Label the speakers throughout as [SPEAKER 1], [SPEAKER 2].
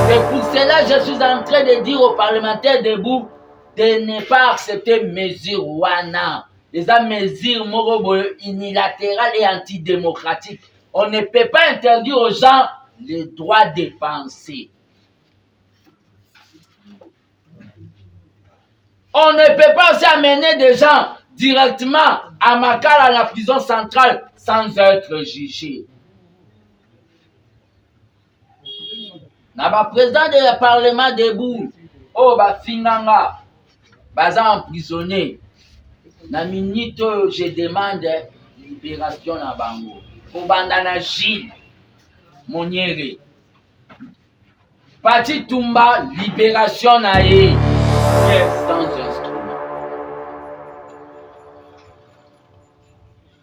[SPEAKER 1] C'est pour cela que je suis en train de dire aux parlementaires debout de ne pas accepter mesures wana. Les mesures unilatérales et antidémocratiques. On ne peut pas interdire aux gens le droit de penser. On ne peut pas aussi amener des gens directement à Makala, à la prison centrale, sans être jugés. Le président du Parlement debout, oh ba finganga, baza emprisonné. Na minute je demande libération na bango. Pour bandana Gilles Moniere. Pati Tumba, libération na ye. Sans instrument.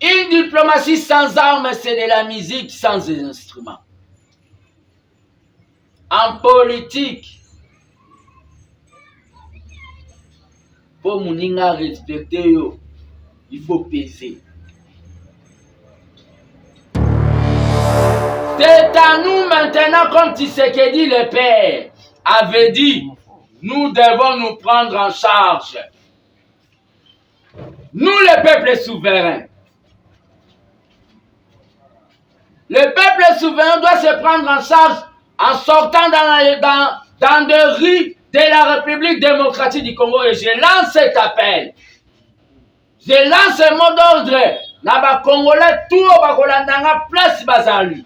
[SPEAKER 1] Une diplomatie sans armes, c'est de la musique sans instrument. En politique, pour Mouninga respecter yo, il faut peser. C'est à nous maintenant, comme Tshisekedi le Père avait dit, nous devons nous prendre en charge. Nous, le peuple souverain. Le peuple souverain doit se prendre en charge en sortant dans des rues de la République démocratique du Congo. Et je lance cet appel. Je lance un mot d'ordre. Naba Congolais, tout au Bakolandanga, place Bazali.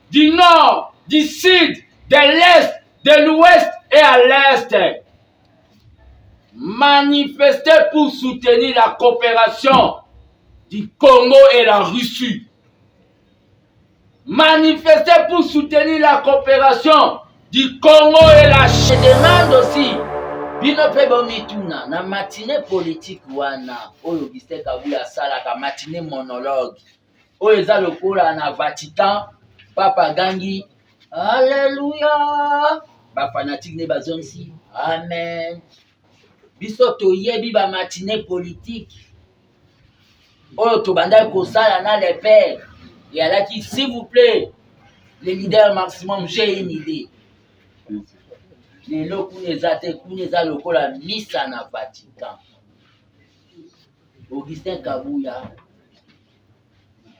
[SPEAKER 1] Du nord, du sud, de l'est, de l'ouest et à l'est. Manifester pour soutenir la coopération du Congo et la Russie. Manifester pour soutenir la coopération du Congo et la Chine. Je demande aussi, bino pe bomituna na matinée politique wana, oyo Augustin Kabuya salaka matinée monologue. Oyo eza lokola na Vatican, Papa Gangi, Alléluia. Ba fanatique ne bazonsi, Amen. Biso toyebi ba matinée politique. Oyo tobanda kosala na les pères. Et elle a dit, s'il vous plaît, les leaders maximum, j'ai une idée. Les locaux, les athées, les locaux, la mise en Vatican. Augustin Kabuya,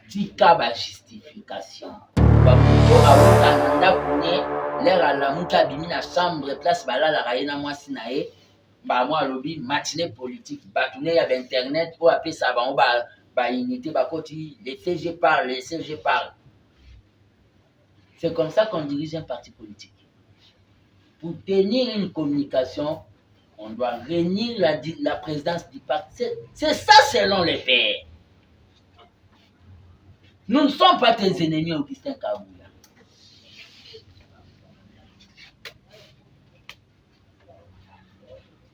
[SPEAKER 1] tika ba justification. Bamuto awutananda kune, l'air à la mouta bimi na chambre, place bala la raïna mwasi na e, ba moi lobby, matinée politique, batouné ya internet, ou appeler ça, ba unité, ba koti, les CG parlent, les CG parlent. C'est comme ça qu'on dirige un parti politique. Pour tenir une communication, on doit réunir la présidence du parti. C'est ça selon les pères. Nous ne sommes pas tes ennemis, Augustin Kabuya.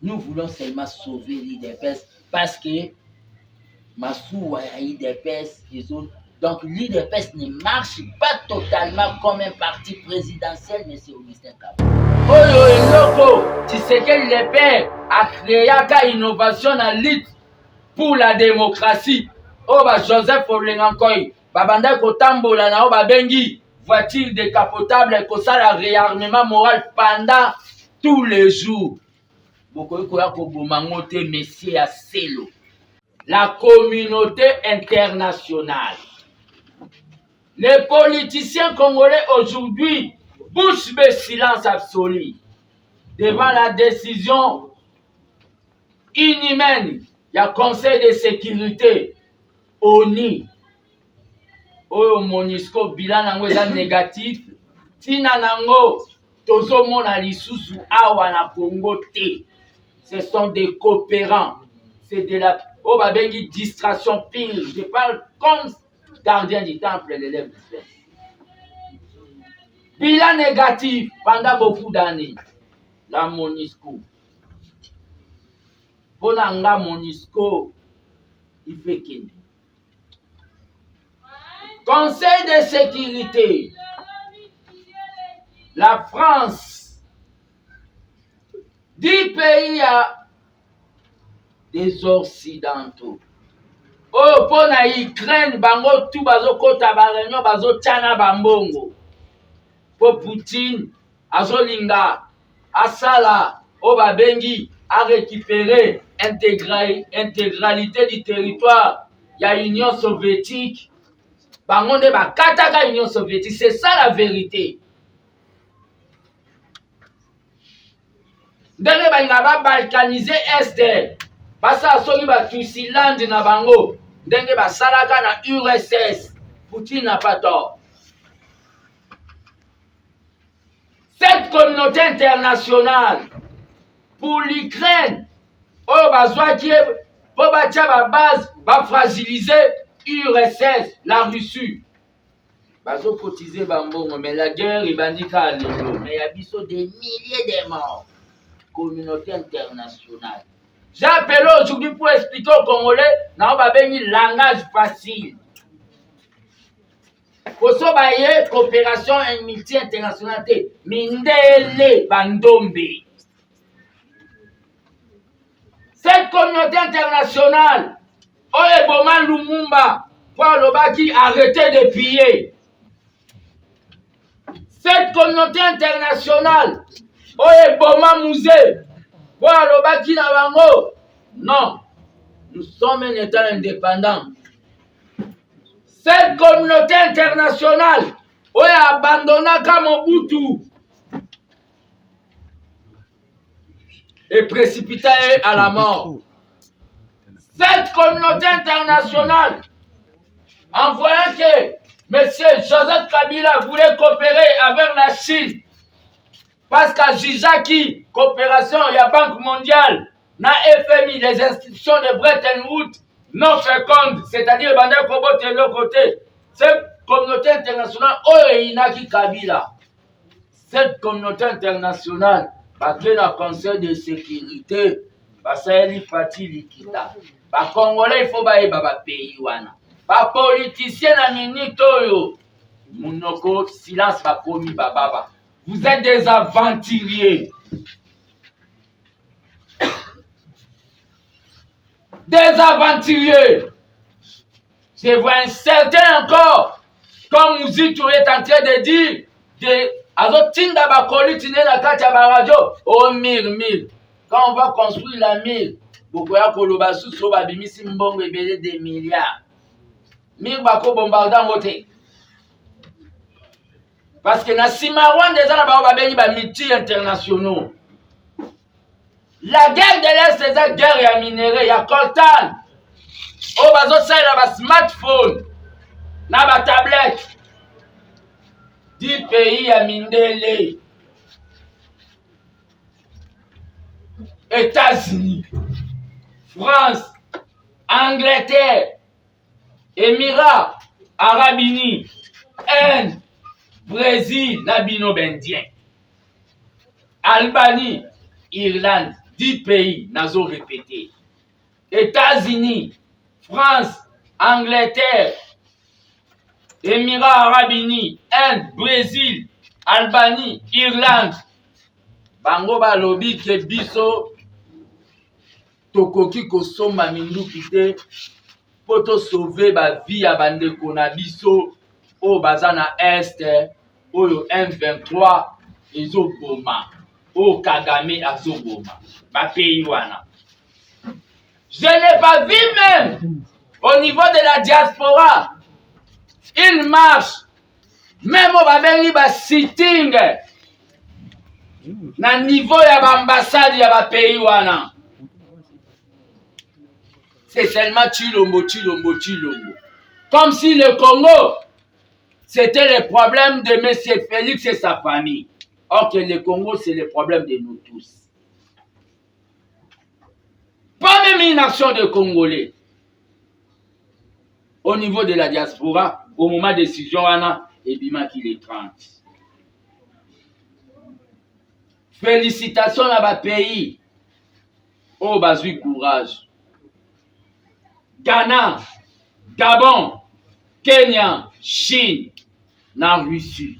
[SPEAKER 1] Nous voulons seulement sauver l'IDPS parce que Massou a l'IDPS, donc l'IDPS ne marche pas totalement comme un parti présidentiel, M. Augustin Kabuya. Oyo eloko, Tshisekedi le Père a créé une innovation en lutte pour la démocratie. Oba Joseph Olengankoy, babanda kotambola na oba bengi voiture décapotable kosala réarmement moral pendant tous les jours. Bokoyokoya kobomangote Messie à Selo. La communauté internationale. Les politiciens congolais aujourd'hui bouche bée silence absolu devant la décision inhumaine du Conseil de sécurité ONU. Oyo MONUSCO bilan nango eza négatif. Tina nango tozomona lisusu awa na Congo te. Ce sont des coopérants. C'est de la distraction pire. Je parle comme gardien du temple, l'élève du ciel. Bilan négatif pendant beaucoup d'années. La MONUSCO. Pour la MONUSCO, il fait qu'il. Conseil de sécurité. La France. 10 pays à des occidentaux. Oh, pour la Ukraine, bango tout bazo kota ba réunion bazo tchana bambongo. Pour Poutine azolinga asala o babengi a récupérer intégralité du territoire ya Union soviétique. Bango nde bakataka Union soviétique, c'est ça la vérité. Ndenge balinga babalkanize este basala soki batusiland na bango ndenge basalaka na URSS. Poutine n'a pas tort. Cette communauté internationale pour l'Ukraine, oh bazwaki po batia ba base ba fragiliser URSS, la Russie. Bazo cotiser bambongo, mais la guerre ibandika lelo, mais y a biso des milliers de morts. Communauté internationale. J'appelle aujourd'hui pour expliquer aux Congolais, na ba bengi langage facile. Koso baye coopération multi-internationale mindele bandombe. Cette communauté internationale, oye boma Lumumba, pour l'obaki arrêtez de piller. Cette communauté internationale, oye boma Musée, pour l'obaki na bango. Non, nous sommes un État indépendant. Cette communauté internationale, oye abandonnaka Mobutu et précipita à la mort. Cette communauté internationale, en voyant que M. Joseph Kabila voulait coopérer avec la Chine, parce qu'à Jijaki, coopération, il y a Banque mondiale, na FMI, les institutions de Bretton Woods, non fécondes, c'est-à-dire Bandai Kobo de l'autre côté. Cette communauté internationale, Inaki Kabila. Cette communauté internationale, parce que le Conseil de sécurité, parce qu'il fati likita. Les Congolais, il faut bailler baba pays wana. Les politiciens na minute oyo. Munoko silence ba komi baba. Vous êtes des aventuriers. Des aventuriers. Je vois un certain encore, comme Mouzitou est en train de dire, azotinda bakoli tine na kati ya baradio, oh mille. Quand on va construire la mille, bokoya koloba suso babimisi mbongo ebele des milliards. Mille bako bombardan wote. Parce que na sima Rwanda eza na bao babengi ba miti internationaux. La guerre de l'Est, c'est la guerre ya minéraux, ya coltan. Oh, bazo saïla ba smartphone, na ba tablette. 10 pays ya mindele. États-Unis, France, Angleterre, Émirats, Arabes Unis, Inde, Brésil, Nabino Bendien, Albanie, Irlande, 10 pays, nazo répété. États-Unis, France, Angleterre, Émirats Arabes Unis, Inde, Brésil, Albanie, Irlande. Bango balobi ke biso tokoki kosomba minduki te po to sauver ba vie ya bandeko na biso oyo baza na este oyo M23 ezoboma oyo Kagame azoboma bapeyi wana. Je n'ai pas vu même au niveau de la diaspora une marche même au babengi ba sitting na niveau ya ba ambassade ya ba pays wana. C'est seulement Chilombo. Comme si le Congo, c'était le problème de M. Félix et sa famille. Or que le Congo, c'est le problème de nous tous. Pas même une action de Congolais. Au niveau de la diaspora, au moment de décision, et bima qu'il est 30. Félicitations à ma pays. Oh, bazui courage. Ghana, Gabon, Kenya, Chine, na Russie.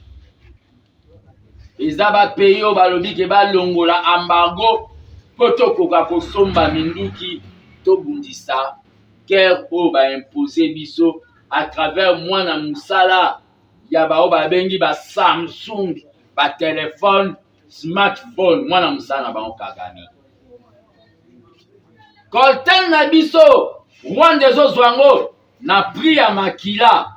[SPEAKER 1] Eza ba pays o balobi ke ba longola embargo poto koka kosomba minduki to bundisa guerre o ba imposer biso à travers mwana musala ya ba o ba bengi ba Samsung, ba téléphone smartphone mwana musala na bango Kagame. Coltan na biso Rwanda ezozwa yango na prix ya makila.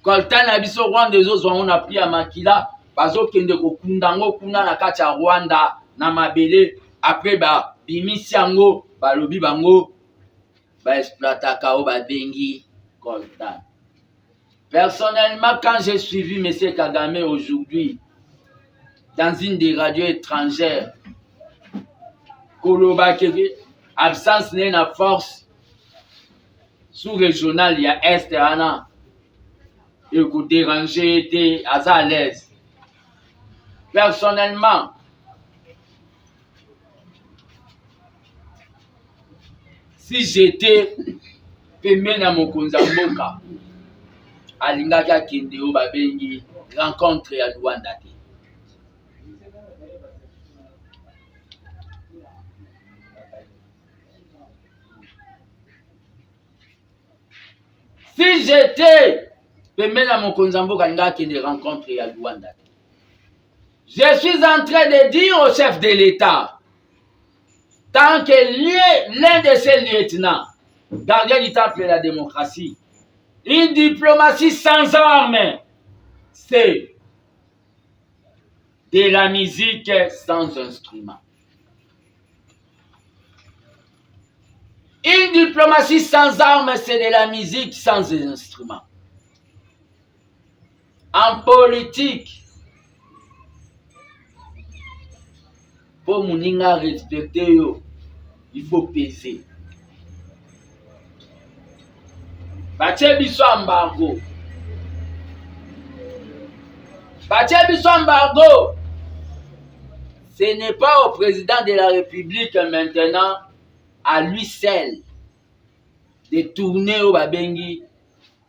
[SPEAKER 1] Coltan na biso Rwanda ezozwa yango na prix ya makila. Bazokende kokunda yango kuna na kati ya Rwanda na mabele. Après bimisi yango balobi bango ba exploitaka o babengi coltan. Personnellement, quand j'ai suivi M. Kagame aujourd'hui dans une des radios étrangères, Koloba Kebe, absence n'est la force sous-régionale, il y a Est et Anna, et que déranger était à l'aise. Personnellement, si j'étais pemé na mokonza mboka, alingaka kende o babengi rencontre ya Luanda te. Si j'étais pemé na mokonza mboka, alingaka kende rencontre ya Luanda te. Je suis en train de dire au chef de l'État, tant que l'un de ses lieutenants, gardien du temple de la démocratie, une diplomatie sans armes, c'est de la musique sans instrument. Une diplomatie sans armes, c'est de la musique sans instrument. En politique, pour Mouninga respecter, il faut peser. Batie biso embargo. Batie biso embargo. Ce n'est pas au président de la République maintenant, à lui seul, de tourner au Babengi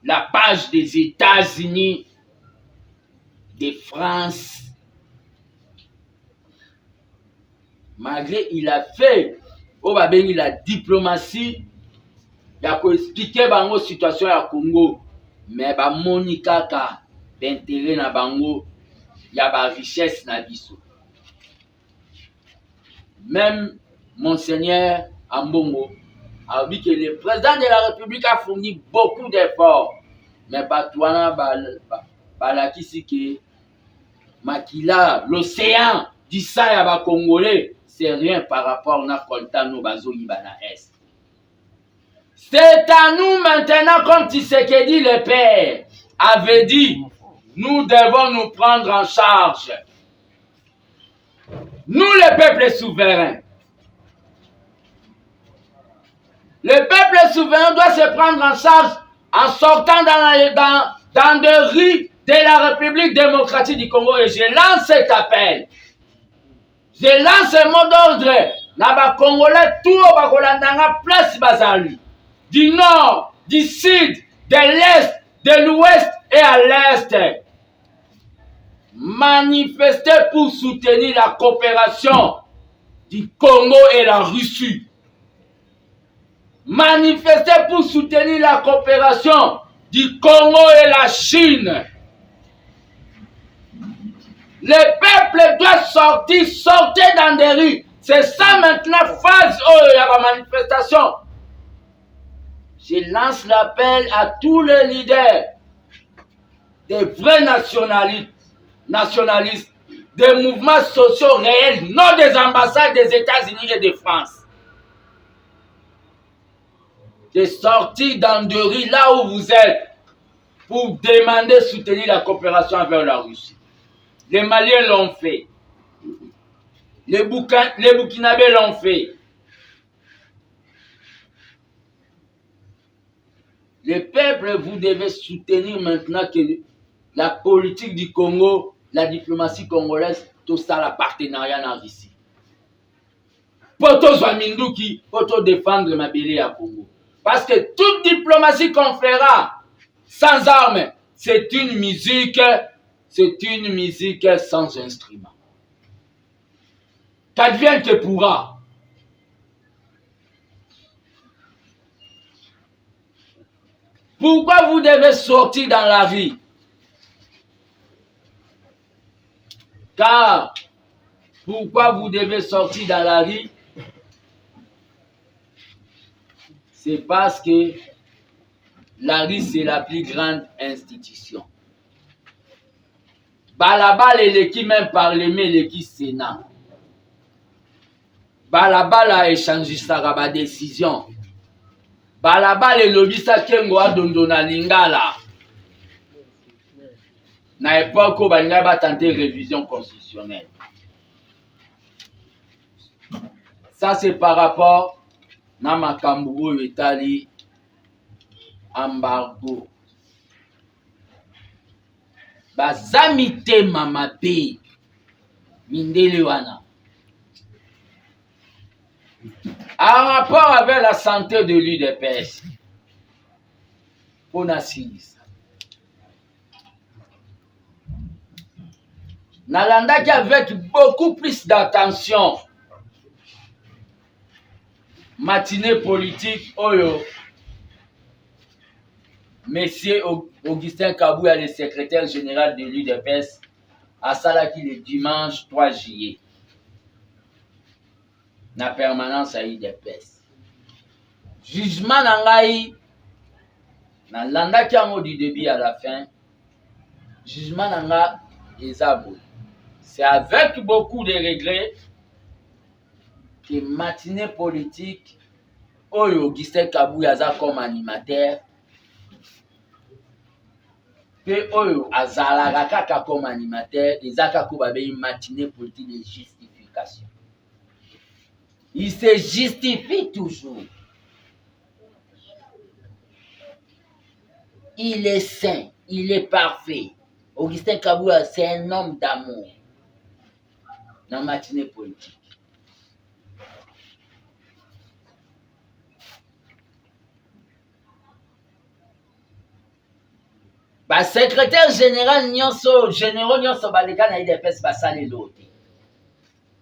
[SPEAKER 1] la page des États-Unis, de France. Malgré il a fait au Babengi la diplomatie, il a expliqué bango situation ya Congo, mais ba moni kaka d'intérêt na bango, ya ba richesse na biso. Même Monseigneur Ambongo a dit que le président de la République a fourni beaucoup d'efforts, mais Batouana balakisi que Makila, l'océan du sang ya ba Congolais, c'est rien par rapport à Coltano Bazo Ibana Est. C'est à nous maintenant, comme Tshisekedi le Père avait dit, nous devons nous prendre en charge. Nous, le peuple souverain. Le peuple souverain doit se prendre en charge en sortant dans des rues de la République démocratique du Congo. Et je lance cet appel. Je lance un mot d'ordre. Là-bas, Congolais, tout au Bakolandanga, place Bazali. Du nord, du sud, de l'est, de l'ouest et à l'est. Manifester pour soutenir la coopération du Congo et la Russie. Manifester pour soutenir la coopération du Congo et la Chine. Le peuple doit sortir dans des rues. C'est ça maintenant, phase de la manifestation. Je lance l'appel à tous les leaders, des vrais nationalistes, des mouvements sociaux réels, non des ambassades des États-Unis et de France. De sortir dans des rues là où vous êtes pour demander soutenir la coopération avec la Russie. Les Maliens l'ont fait. Les Burkinabés l'ont fait. Le peuple, vous devez soutenir maintenant que la politique du Congo, la diplomatie congolaise, tout ça, la partenariat en Russie. Pour tous Minduki, pour tout défendre ma belle à Congo. Parce que toute diplomatie qu'on fera sans armes, c'est une musique sans instrument. Qu'advienne que pourra. Pourquoi vous devez sortir dans la rue? Car pourquoi vous devez sortir dans la rue? C'est parce que la rue, c'est la plus grande institution. Balabal eleki même parlement eleki Sénat. Balabala échangisaka ba décision. Balabala elobisaki ngo adondo na lingala. Na époque où balinga batenter révision constitutionnelle. Ça c'est par rapport na makambo oyo etali embargo. Baza mitema mabe mindele wana. En rapport avec la santé de l'UDPS, on assise. Nalandaki avec beaucoup plus d'attention. Matinée politique, oyo. Monsieur Augustin Kabouya, le secrétaire général de l'UDPS, a salaki le dimanche 3 juillet. Na permanence à UDPS. Jugement nangai, na landaki yango du début à la fin, jugement nanga ezabo. C'est avec beaucoup de regrets que matinée politique, oyo Augustin Kabouya aza comme animateur, pe oyo azalaka kaka comme animateur, ezaka ko babe matinée politique de justification. Il se justifie toujours. Il est saint, il est parfait. Augustin Kabouya, c'est un homme d'amour. Dans la matinée politique. Ba secrétaire général nyonso, généraux nyonso baleka na UDPS basale lote.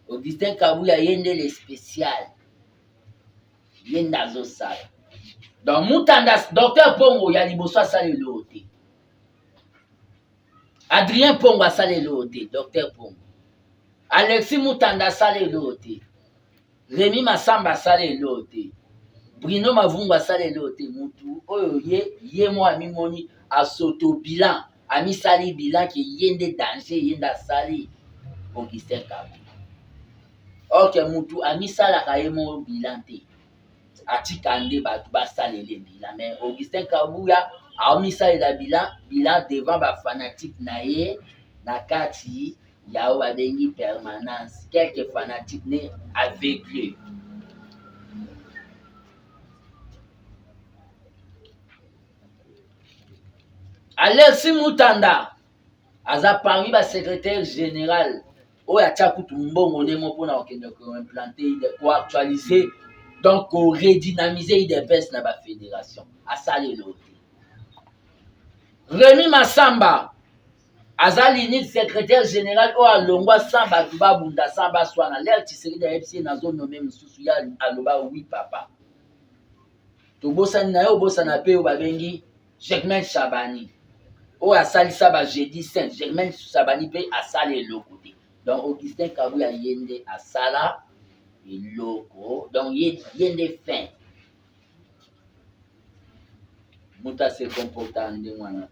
[SPEAKER 1] Augustin Kabouya yende le spécial. Yenda zo sala. Donc Mutanda, docteur Pongo ya liboso asale lote. Adrien Pongo asale lote, docteur Pongo. Alexis Mutanda asale lote. Rémi Massamba asale lote. Bruno Mavungu asale lote. Mutu oyo ye mo amimoni asoto bilan, ami sali bilan ki yende danger yenda sali Augustin Kabouya. Ok, mutu ami sala ka yemo bilan te. Atikande batu basale le bilan, mais Augustin Kabouya ami sali la bilan devant ba fanatique na ye na kati ya wa bengi permanence. Quelques fanatiques ne aveugles. Alexis Mutanda aza parmi ba secrétaire général oyo atia kutu mbongo ndemo mpona kokende koimplanter koactualiser donc koredynamiser UDPS na bafédération asali lote. Rémi Massamba aza l'unique secrétaire général oyo alongwa sans bato babunda sans baswana lere Tshisekedi ayebisi nazo nome mosusu ya aloba oui papa tobosani na ye obosana mpe oyo babengi Germain Chabani oyo asalisa ba jeudi saint Germain Chabani mpe asala eloko te. Donc Augustin Kabouya yende asala eloko donc yende fin muta se comporta nde mwana.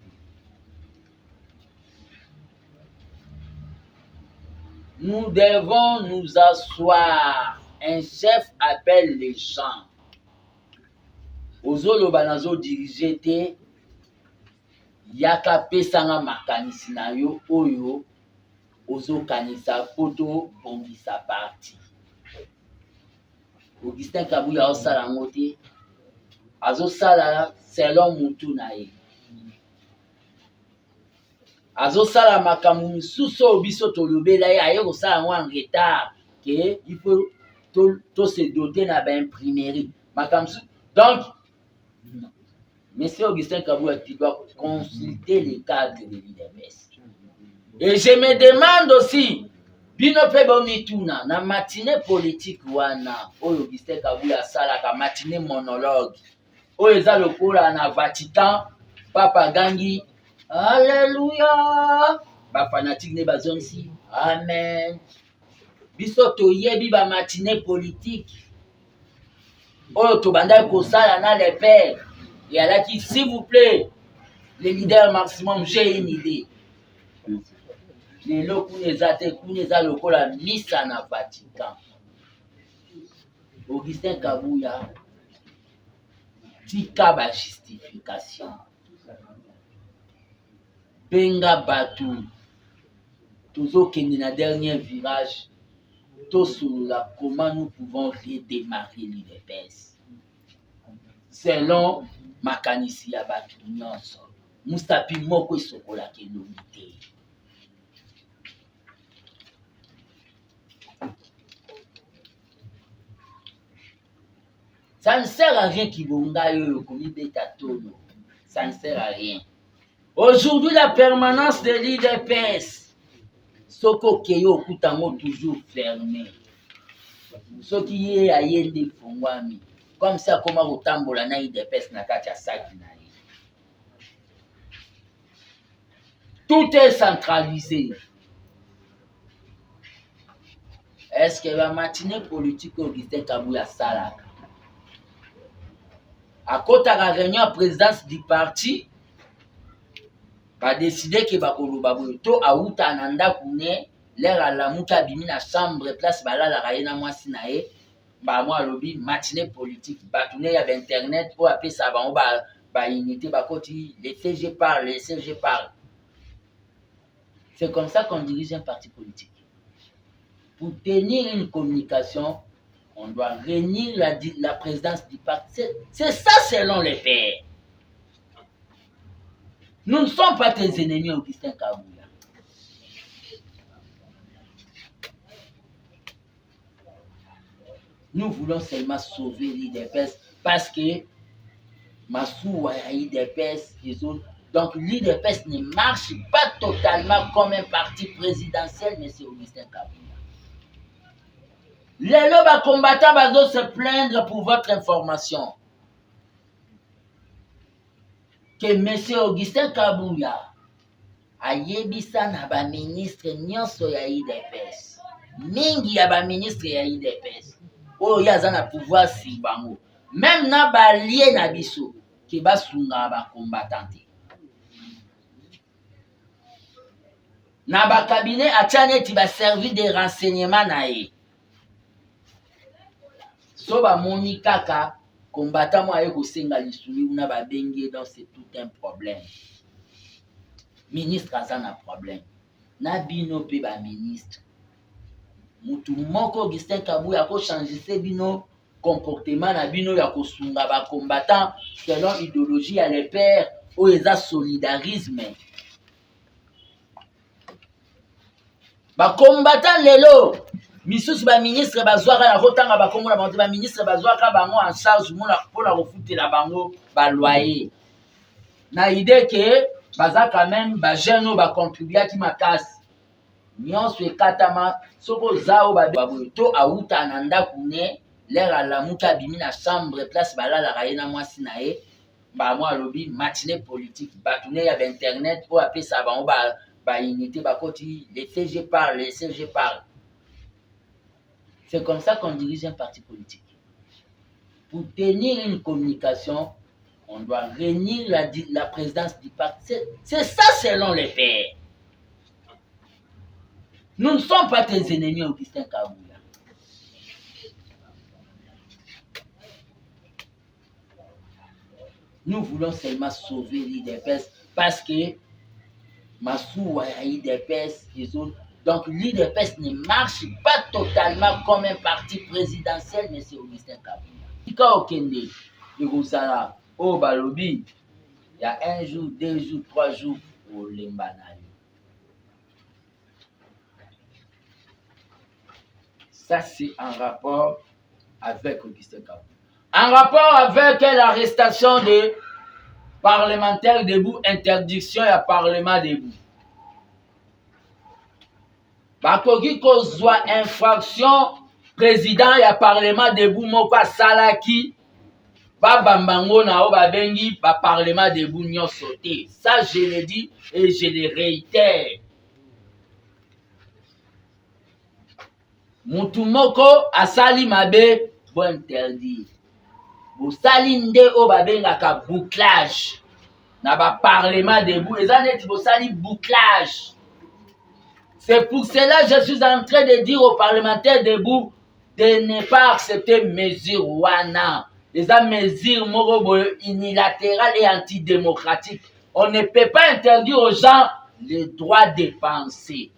[SPEAKER 1] Nous devons nous asseoir. Un chef appelle les gens. Ozoloba nazo diriger te yaka pesanga makanisi na yo oyo ozokanisa poto bongisa parti. Augustin Kabouya osala ngo te azosala selon mutu na ye. Azosala makambo misusu oyo biso tolobela ye aye kosala ngo en retard ke il faut to se doter na ba imprimerie makambo. Donc Monsieur Augustin Kabouya, tu dois consulter les cadres de l'UDPS. Et je me demande aussi, bino pe bomituna na matinée politique wana oyo Augustin Kabouya salaka matinée monologue oyo eza lokola na Vatican papa gangi alléluia fanatique ne bazone si. Amen. Biso toyebi ba matinée politique. Oyo tobandaki kosala na les pères. Et elle a dit, s'il vous plaît, les leaders maximum, j'ai une idée. Lelo kuneza lokola misa na Vatican. Augustin Kabuya, tika ba justification. Benga batu, tozokende na dernier virage, tosolola comment nous pouvons redémarrer l'UDPS. Selon makanisi ya batu nyonso, mustapi moko esokola kelobi te. Ça ne sert à rien qu'il ça ne sert à rien. Aujourd'hui, la permanence de l'UDPS, Soko Keyo Kutango toujours fermé. Ce qui est à Yende Fongwami, comme ça, comment Otambola na l'UDPS na katia saki na ye. Tout est centralisé. Est-ce que la matinée politique Augustin Kabuya Salaka? À côté de la réunion à présidence du parti, va décider que bakoloba boto a uta ananda kune l'air à la muta bimi na chambre place bala la raina mwasi na e ba moi lobi matinée politique batune ya internet pour appeler ça ba unité ba koti les CG parle. C'est comme ça qu'on dirige un parti politique. Pour tenir une communication, on doit réunir la présidence du parti. C'est ça selon les pères. Nous ne sommes pas tes ennemis, Augustin Kabuya. Nous voulons seulement sauver l'UDPS parce que Massouwa a l'UDPS. Donc l'UDPS ne marche pas totalement comme un parti présidentiel, mais c'est Augustin Kabuya. Les lobes combattants vont se plaindre pour votre information que M. Augustin Kabuya a yebisa na ba ministre nyonso ya UDPS. Mingi ya ba ministre ya UDPS. Oyo yaza na pouvoir si bango. Même na ba lié na biso ke basunga ba combattant. Na ba cabinet atane ti ba service de renseignement na ye. So ba moni kaka combattant mo aye ko senga lisuli una ba bengi, donc c'est tout un problème. Ministre aza na problème. Na bino pe ba ministre. Mutu moko Augustin Kabuya ko changer bino comportement na bino ya ko sunga ba combattant selon idéologie ya les pères o eza solidarisme. Ba combattant lelo misusu ba ministre bazwaka na kotanga ba komona ba ministre bazwaka bango en charge mona pona kofutela bango ba loyer. Na idée que baza quand même ba jeune ba contribuer ki makasi. Nyonso ekatama soko zao ba to auta na ndaku ne l'air à la muta bimi na chambre place balala raina mwasi na ye ba moi lobi matinée politique batune ya internet pour appeler ça bango ba unité ba koti les CG parle. C'est comme ça qu'on dirige un parti politique. Pour tenir une communication, on doit réunir la présidence du parti. C'est ça selon les pères. Nous ne sommes pas tes ennemis, Augustin Kabuya. Nous voulons seulement sauver l'UDPS parce que Massouwa a l'UDPS. Donc l'UDPS ne marche pas totalement comme un parti présidentiel, mais c'est Augustin Kabuya. Tika okende, Irusala, oh balobi, il y a 1 jour, 2 jours, 3 jours au Lembanayo. Ça, c'est en rapport avec Augustin Kabuya. En rapport avec l'arrestation des parlementaires debout, interdiction à Parlement debout. Bakoki kozwa infraction président ya Parlement debout moko salaki ba bambango na o ba bengi ba Parlement debout nyonso te. Ça je le dis et je le réitère. mutu moko asali mabe bo interdire. Bosali nde o babengaka bouclage na ba parlement debout. Eza neti bosali bouclage. C'est pour cela que je suis en train de dire aux parlementaires debout de ne pas accepter mesure wana. Les mesures unilatérales et antidémocratiques. On ne peut pas interdire aux gens le droit de penser.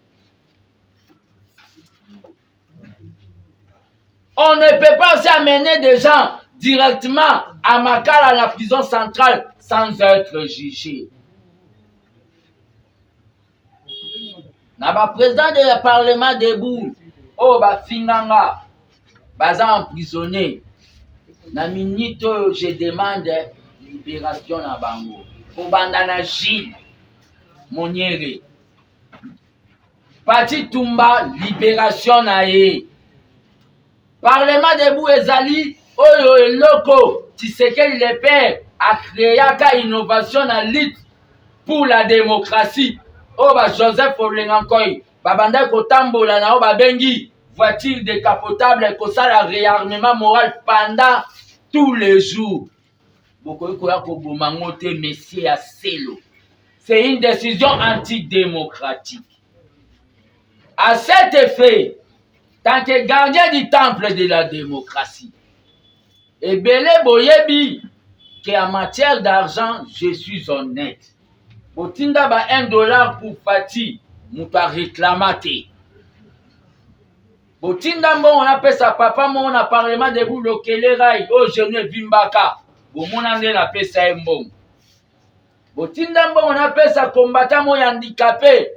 [SPEAKER 1] On ne peut pas aussi amener des gens directement à Makala, à la prison centrale, sans être jugés. Na ba président du parlement debout, oh ba finganga, baza emprisonné. Na minute je demande libération na bango. Obandana Gilles Moniere. Pati Tumba, libération na ye. Parlement debout ezali, oyo eloko, Tshisekedi le père, a créé ka innovation na lutte pour la démocratie. Oh ba Joseph Olengankoy, babanda kotambola na o babengi voiture décapotable kosala réarmement moral pendant tous les jours. Bokoyi koya koboma ngote messieurs ya selo. C'est une décision antidémocratique. À cet effet, tant que gardien du temple de la démocratie, et belé boyebi qu'en matière d'argent, je suis honnête. Botinda ba $1 pour Fati, muta réclamate. Botinda mbongo na pesa papa mbongo na parlement debout lokele rai, o jeune vimbaka, bomona nde na pesa mbongo. Botinda mbongo na pesa combattant mo handicapé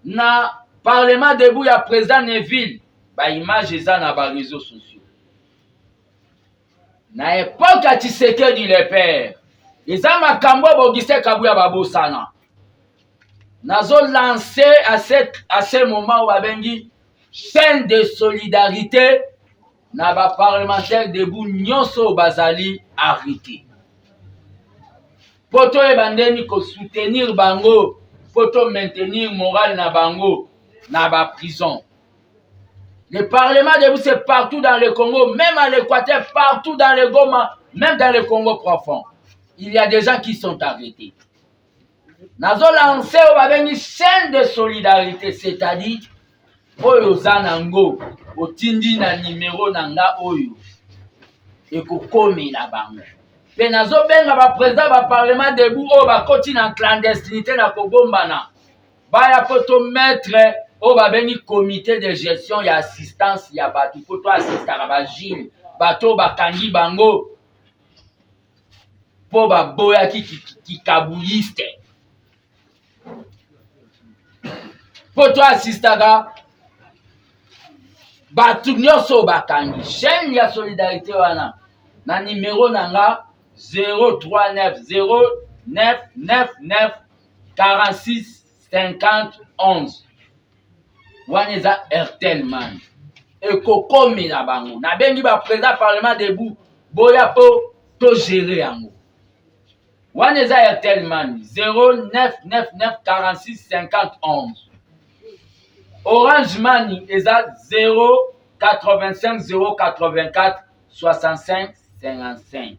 [SPEAKER 1] na parlement debout ya président Neville, ba image eza na ba réseaux sociaux. Na époque à Tshisekedi le père, eza makambo bogise kabuya babosana. Nazo lancé à ce moment où babengi chaîne de solidarité na ba parlementaire debout nyonso bazali arrêté. Poto ebandeni ko soutenir bango, poto maintenir moral na bango na ba prison. Le parlement debout c'est partout dans le Congo, même à l'Équateur, partout dans le Goma, même dans le Congo profond. Il y a des gens qui sont arrêtés. Nazo lancé une chaîne de solidarité, c'est-à-dire oyo zanango otindi na numéro nanga oyo ekokomela bango. Pe nazo benga ba président ba parlement debout o ba koti na clandestinité na kobombana. Baya poto mettre o ba bengi comité de gestion ya assistance ya batu poto assistara ba Gilles bato bakangi bango po ba boya ki kabuliste. Poto assistara batu nyonso bakangi. Chaîne ya solidarité wana na numéro nanga 039 0999 46 50 11. Wana eza Airtel man. Ekokomela bango. Na bengi ba président parlement debout boya po to gérer yango. Wana eza Airtel man 0999 46 50 11. Orange Money eza 085 084 65 55.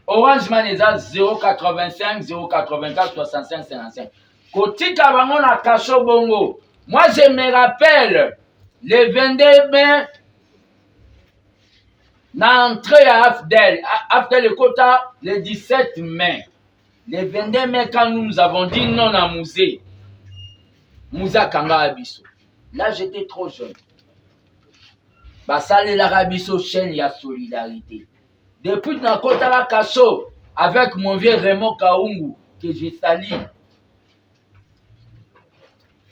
[SPEAKER 1] Orange Money eza 085 084 65 55. Kotika bango na kasho bongo. Moi je me rappelle le 22 mai na entrée à Afdel le Kota le 17 mai. Le 22 mai, quand nous avons dit non à Mouzé, Mouza Kanga Abisso. Là, j'étais trop jeune. Basale l'Arabiso chaîne, il y a solidarité. Depuis que Nakota Kasso, avec mon vieux Raymond Kaungu, que j'ai sali,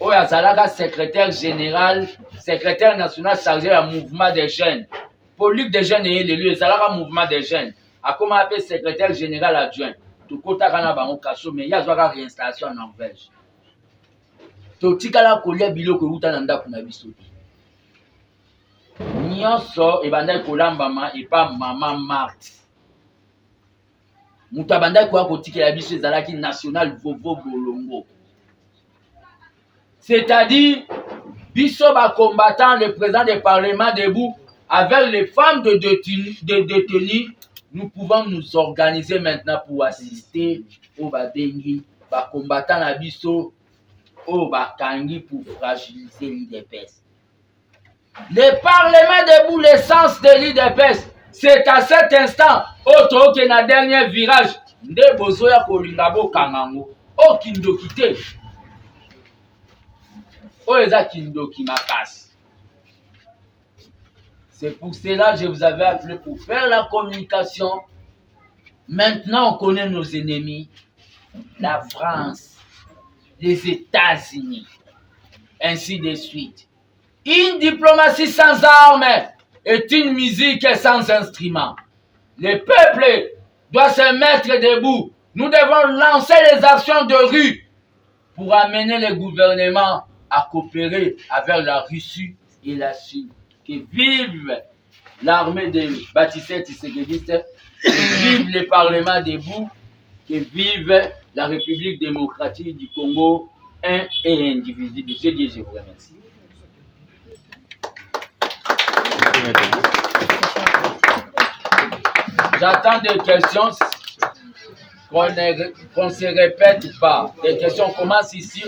[SPEAKER 1] Oya Zalaga, secrétaire général, secrétaire national chargé du mouvement des jeunes. Politique des jeunes et l'élu, Zalaga mouvement des jeunes. A comment appeler secrétaire général adjoint. Tukota kana bango kaso mais ya zwaka réinstallation en Norvège. Totikala kolia biloko uta na ndako na biso. Nyonso ebanda kolambama epa mama Marthe. Muta banda kwa kotikela biso ezalaki national vovo bolongo. C'est-à-dire, Bissoba combattant, le président du Parlement debout, avec les femmes de détenus, nous pouvons nous organiser maintenant pour assister au Babengi, combattant la Bisso, au Bakangi pour fragiliser l'IDPS. Le Parlement debout, l'essence de l'IDPS, c'est à cet instant, autre que dans le dernier virage, de Bozoya Kolingabo Kangango, au Kindokite. C'est pour cela que je vous avais appelé pour faire la communication. Maintenant, on connaît nos ennemis. La France, les États-Unis, ainsi de suite. Une diplomatie sans armes est une musique sans instrument. Le peuple doit se mettre debout. Nous devons lancer les actions de rue pour amener le gouvernement à coopérer avec la Russie et la Chine. Que vive l'armée de Baptiste Tshisekedi, que vive le Parlement debout, que vive la République démocratique du Congo, un et indivisible. Je vous remercie. J'attends des questions qu'on ne se répète pas. Des questions commencent ici.